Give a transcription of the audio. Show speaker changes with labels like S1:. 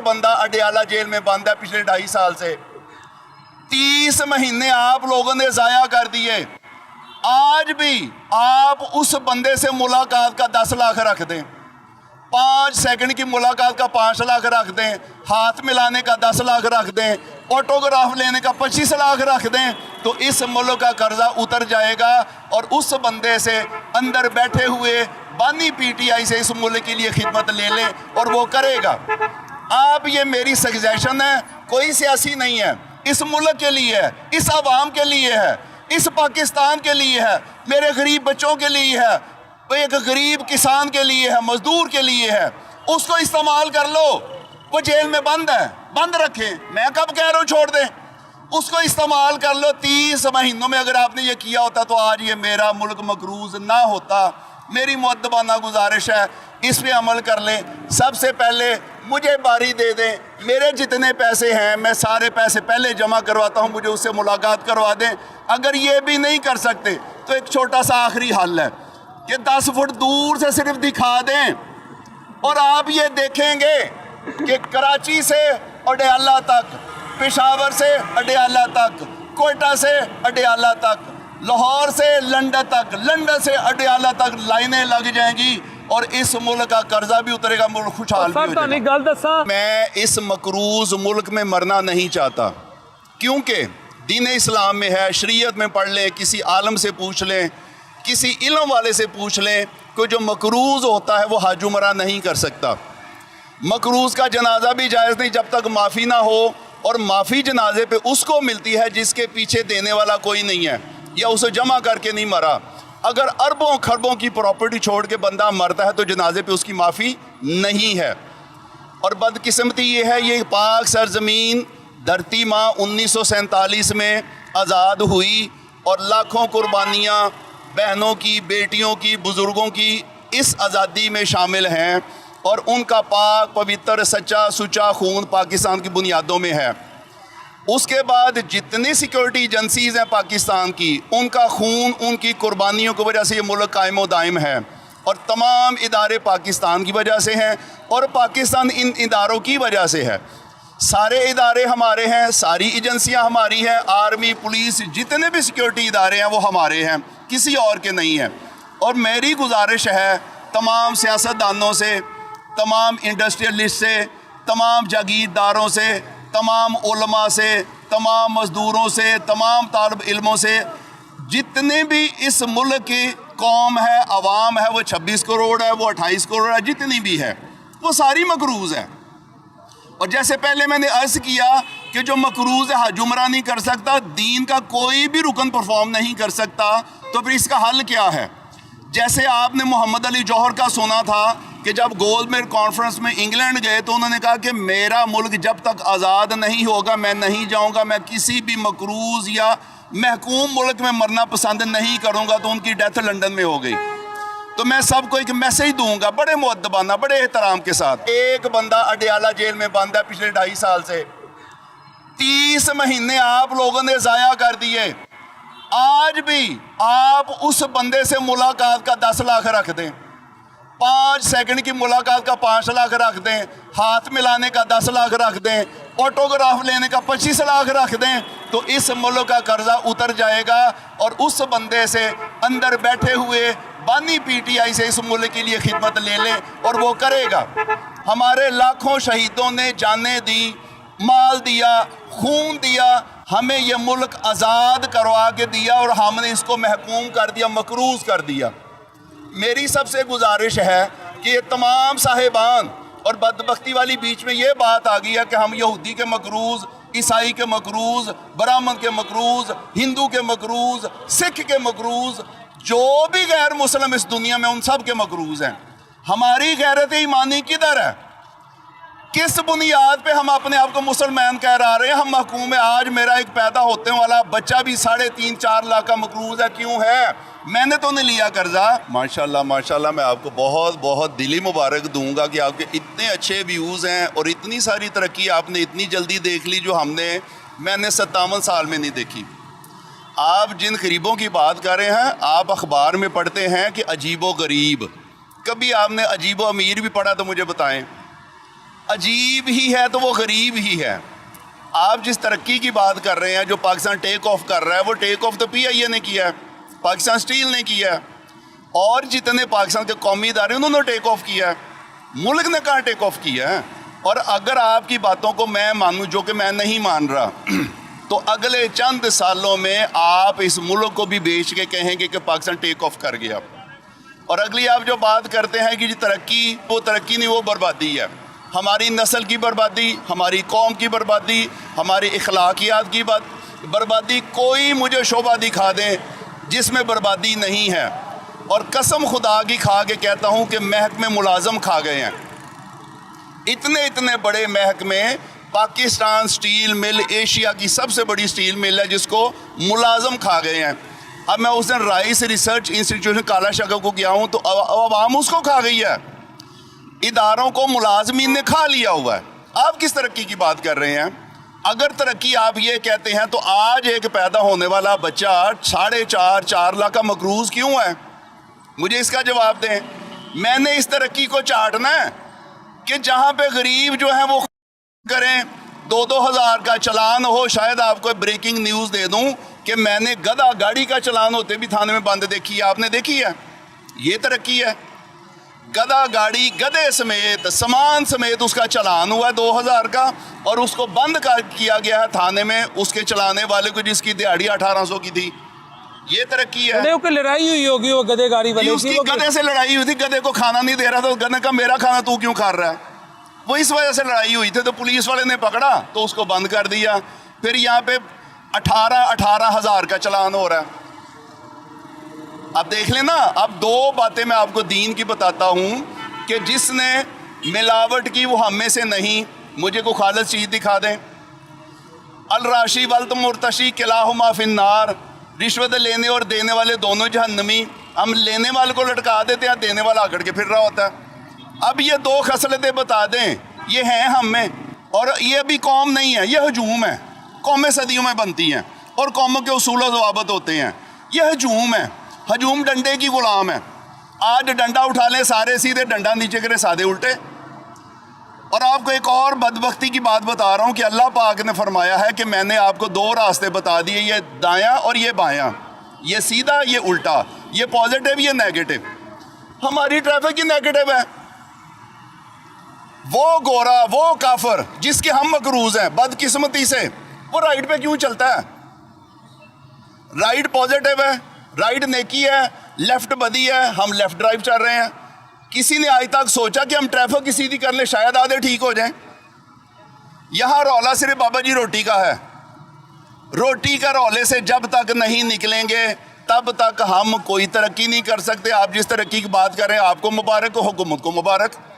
S1: बंदा अडियाला जेल में बंद है पिछले 2.5 साल से। 30 महीने आप लोगों ने ज़ाया कर दिए। आज भी आप उस बंदे से मुलाकात का 10 लाख रख दें, 5 सेकंड की मुलाकात का 5 लाख रख दें, हाथ मिलाने का 10 लाख रख दें, ऑटोग्राफ लेने का 25 लाख रख दें, तो इस मुल्क का कर्जा उतर जाएगा और उस बंदे से अंदर बैठे हुए बानी पीटीआई से इस मुल्क के लिए खिदमत ले लें और वो करेगा। आप ये मेरी सजेशन है, कोई सियासी नहीं है, इस मुल्क के लिए है, इस आवाम के लिए है, इस पाकिस्तान के लिए है, मेरे गरीब बच्चों के लिए है, एक गरीब किसान के लिए है, मजदूर के लिए है। उसको इस्तेमाल कर लो। वो जेल में बंद है, बंद रखें, मैं कब कह रहा हूँ छोड़ दें, उसको इस्तेमाल कर लो। 30 महीनों में अगर आपने ये किया होता तो आज ये मेरा मुल्क मकरूज ना होता। मेरी मुअद्दबाना गुजारिश है, इस पे अमल कर लें। सबसे पहले मुझे बारी दे दें, मेरे जितने पैसे हैं मैं सारे पैसे पहले जमा करवाता हूँ, मुझे उससे मुलाकात करवा दें। अगर ये भी नहीं कर सकते तो एक छोटा सा आखिरी हल है कि 10 फुट दूर से सिर्फ दिखा दें और आप ये देखेंगे कि कराची से अडियाला तक, पेशावर से अडियाला तक, कोयटा से अडियाला तक, लाहौर से लंदन तक, लंदन से अडियाला तक लाइनें लग जाएंगी और इस मुल्क का कर्जा भी उतरेगा, मुल्क खुशहाल भी हो जाएगा। मैं इस मकरूज मुल्क में मरना नहीं चाहता, क्योंकि दीन इस्लाम में है, शरीयत में पढ़ लें, किसी आलम से पूछ लें, किसी इल्म वाले से पूछ लें कि जो मकरूज होता है वो हज उमरा नहीं कर सकता। मकरूज का जनाजा भी जायज़ नहीं जब तक माफ़ी ना हो, और माफ़ी जनाजे पे उसको मिलती है जिसके पीछे देने वाला कोई नहीं है या उसे जमा करके नहीं मरा। अगर अरबों खरबों की प्रॉपर्टी छोड़ के बंदा मरता है तो जनाजे पे उसकी माफ़ी नहीं है। और बदकिस्मती ये है, ये पाक सरजमीन धरती माँ 1947 में आज़ाद हुई और लाखों कुर्बानियाँ बहनों की, बेटियों की, बुज़ुर्गों की इस आज़ादी में शामिल हैं और उनका पाक पवित्र सच्चा सुच्चा खून पाकिस्तान की बुनियादों में है। उसके बाद जितनी सिक्योरिटी एजेंसीज़ हैं पाकिस्तान की, उनका खून, उनकी कुर्बानियों की वजह से ये मुल्क कायम व दायम है और तमाम इदारे पाकिस्तान की वजह से हैं और पाकिस्तान इन इदारों की वजह से है। सारे इदारे हमारे हैं, सारी एजेंसियां हमारी हैं, आर्मी, पुलिस, जितने भी सिक्योरिटी इदारे हैं वो हमारे हैं, किसी और के नहीं हैं। और मेरी गुजारिश है तमाम सियासतदानों से, तमाम इंडस्ट्रियलिस्ट से, तमाम जागीरदारों से, तमाम उलमा से, तमाम मज़दूरों से, तमाम तालिब इल्मों से, जितने भी इस मुल्क की कौम है, अवाम है, वो 26 करोड़ है, वो 28 करोड़ है, जितनी भी है वो सारी मकरूज़ है। और जैसे पहले मैंने अर्ज़ किया कि जो मकरूज़ है हज उमरा नहीं कर सकता, दीन का कोई भी रुकन परफॉर्म नहीं कर सकता, तो फिर इसका हल क्या है? जैसे आपने मोहम्मद अली जौहर का सुना था कि जब गोलमेज कॉन्फ्रेंस में इंग्लैंड गए तो उन्होंने कहा कि मेरा मुल्क जब तक आज़ाद नहीं होगा मैं नहीं जाऊंगा, मैं किसी भी मकरूज़ या महकूम मुल्क में मरना पसंद नहीं करूंगा। तो उनकी डेथ लंदन में हो गई। तो मैं सबको एक मैसेज दूंगा बड़े मुअद्दबाना, बड़े एहतराम के साथ। एक बंदा अडियाला जेल में बंद है पिछले 2.5 साल से। 30 महीने आप लोगों ने ज़ाया कर दिए। आज भी आप उस बंदे से मुलाकात का 10 लाख रख दें, 5 सेकंड की मुलाकात का 5 लाख रख दें, हाथ मिलाने का 10 लाख रख दें, ऑटोग्राफ लेने का 25 लाख रख दें, तो इस मुल्क का कर्जा उतर जाएगा और उस बंदे से अंदर बैठे हुए बानी पीटीआई से इस मुल्क के लिए खिदमत ले लें और वो करेगा। हमारे लाखों शहीदों ने जानें दी, माल दिया, खून दिया, हमें ये मुल्क आज़ाद करवा के दिया और हमने इसको महकूम कर दिया, मकरूज़ कर दिया। मेरी सबसे गुजारिश है कि ये तमाम साहिबान, और बदबख्ती वाली बीच में ये बात आ गई है कि हम यहूदी के मकरूज़, ईसाई के मकरूज़, ब्राह्मण के मकरूज़, हिंदू के मकरूज़, सिख के मकरूज़, जो भी गैर मुस्लिम इस दुनिया में उन सब के मकरूज़ हैं। हमारी गैरत ईमानी किधर है? किस बुनियाद पे हम अपने आप को मुसलमान कह रहे हैं? हम महकूम है। आज मेरा एक पैदा होते वाला बच्चा भी 3.5-4 लाख का मकरूज़ है। क्यों है? मैंने तो नहीं लिया कर्जा। माशाल्लाह माशाल्लाह, मैं आपको बहुत बहुत दिली मुबारक दूंगा कि आपके इतने अच्छे व्यूज़ हैं और इतनी सारी तरक्की आपने इतनी जल्दी देख ली जो मैंने 57 साल में नहीं देखी। आप जिन गरीबों की बात कर रहे हैं, आप अखबार में पढ़ते हैं कि अजीबो गरीब, कभी आपने अजीबो अमीर भी पढ़ा तो मुझे बताएं। عجیب ہی ہے تو وہ غریب ہی ہے. آپ جس ترقی کی بات کر رہے ہیں جو پاکستان ٹیک آف کر رہا ہے وہ ٹیک آف تو پی آئی اے نے کیا ہے, پاکستان اسٹیل نے کیا ہے, اور جتنے پاکستان کے قومی ادارے انہوں نے ٹیک آف کیا ہے. ملک نے کہاں ٹیک آف کیا ہے؟ اور اگر آپ کی باتوں کو میں مانوں, جو کہ میں نہیں مان رہا, تو اگلے چند سالوں میں آپ اس ملک کو بھی بیچ کے کہیں گے کہ پاکستان ٹیک آف کر گیا. اور اگلی آپ جو بات کرتے ہیں کہ جی ترقی, وہ ترقی نہیں, وہ بربادی ہے. ہماری نسل کی بربادی, ہماری قوم کی بربادی, ہماری اخلاقیات کی بربادی, کوئی مجھے شعبہ دکھا دیں جس میں بربادی نہیں ہے. اور قسم خدا کی کھا کے کہتا ہوں کہ محکمے ملازم کھا گئے ہیں. اتنے بڑے محکمے, پاکستان اسٹیل مل ایشیا کی سب سے بڑی اسٹیل مل ہے جس کو ملازم کھا گئے ہیں. اب میں اس دن رائس ریسرچ انسٹیٹیوشن کالا شگا کو گیا ہوں تو عوام اس کو کھا گئی ہے, اداروں کو ملازمین نے کھا لیا ہوا ہے. آپ کس ترقی کی بات کر رہے ہیں؟ اگر ترقی آپ یہ کہتے ہیں تو آج ایک پیدا ہونے والا بچہ 4.5 لاکھ کا مقروض کیوں ہے؟ مجھے اس کا جواب دیں. میں نے اس ترقی کو چاٹنا ہے کہ جہاں پہ غریب جو ہیں وہ کریں, 2-2 ہزار کا چلان ہو. شاید آپ کو بریکنگ نیوز دے دوں کہ میں نے گدھا گاڑی کا چلان ہوتے بھی تھانے میں بند دیکھی ہے. آپ نے دیکھی ہے؟ یہ ترقی ہے؟ گدھا گاڑی گدھے سمیت سامان سمیت اس کا چلان ہوا ہے 2000 کا, اور اس کو بند کیا گیا ہے تھانے میں اس کے چلانے والے کو جس کی دیہڑی 1800 کی تھی. یہ ترقی ہے؟
S2: گدھے کو لڑائی ہوئی ہوگی وہ گدھے گاڑی والے
S1: اس کی گدھے سے لڑائی ہوئی تھی, گدھے کو کھانا نہیں دے رہا تھا, گدھے کا میرا کھانا تو کیوں کھا رہا ہے, وہ اس وجہ سے لڑائی ہوئی تھی. تو پولیس والے نے پکڑا تو اس کو بند کر دیا. پھر یہاں پہ 18 ہزار کا چلان ہو رہا ہے. اب دیکھ لیں نا. اب 2 باتیں میں آپ کو دین کی بتاتا ہوں کہ جس نے ملاوٹ کی وہ ہم میں سے نہیں. مجھے کوئی خالص چیز دکھا دیں. الراشی والمرتشی کلاہما فی النار, رشوت لینے اور دینے والے دونوں جہنمی. ہم لینے والے کو لٹکا دیتے ہیں, دینے والا آکڑ کے پھر رہا ہوتا ہے. اب یہ 2 خصلتیں بتا دیں, یہ ہیں ہم میں. اور یہ ابھی قوم نہیں ہے, یہ ہجوم ہے. قومیں صدیوں میں بنتی ہیں اور قوموں کے اصول و ضوابط ہوتے ہیں. یہ ہجوم ہے, ہجوم ڈنڈے کی غلام ہے. آج ڈنڈا اٹھا لیں سارے سیدھے, ڈنڈا نیچے کرے سادے الٹے. اور آپ کو ایک اور بدبختی کی بات بتا رہا ہوں کہ اللہ پاک نے فرمایا ہے کہ میں نے آپ کو 2 راستے بتا دیے, یہ دایاں اور یہ بایاں, یہ سیدھا یہ الٹا, یہ پازیٹیو یہ نیگیٹو. ہماری ٹریفک ہی نیگیٹو ہے. وہ گورا, وہ کافر جس کے ہم مقروض ہیں بدقسمتی سے, وہ رائٹ پہ کیوں چلتا ہے؟ رائٹ پازیٹیو ہے, رائٹ نیکی ہے, لیفٹ بدی ہے, ہم لیفٹ ڈرائیو چل رہے ہیں. کسی نے آج تک سوچا کہ ہم ٹریفک کی سیدھی کر لیں, شاید آدھے ٹھیک ہو جائیں. یہاں رولا صرف بابا جی روٹی کا ہے. روٹی کا رولے سے جب تک نہیں نکلیں گے تب تک ہم کوئی ترقی نہیں کر سکتے. آپ جس ترقی کی بات کر رہے ہیں آپ کو مبارک, حکومت کو مبارک.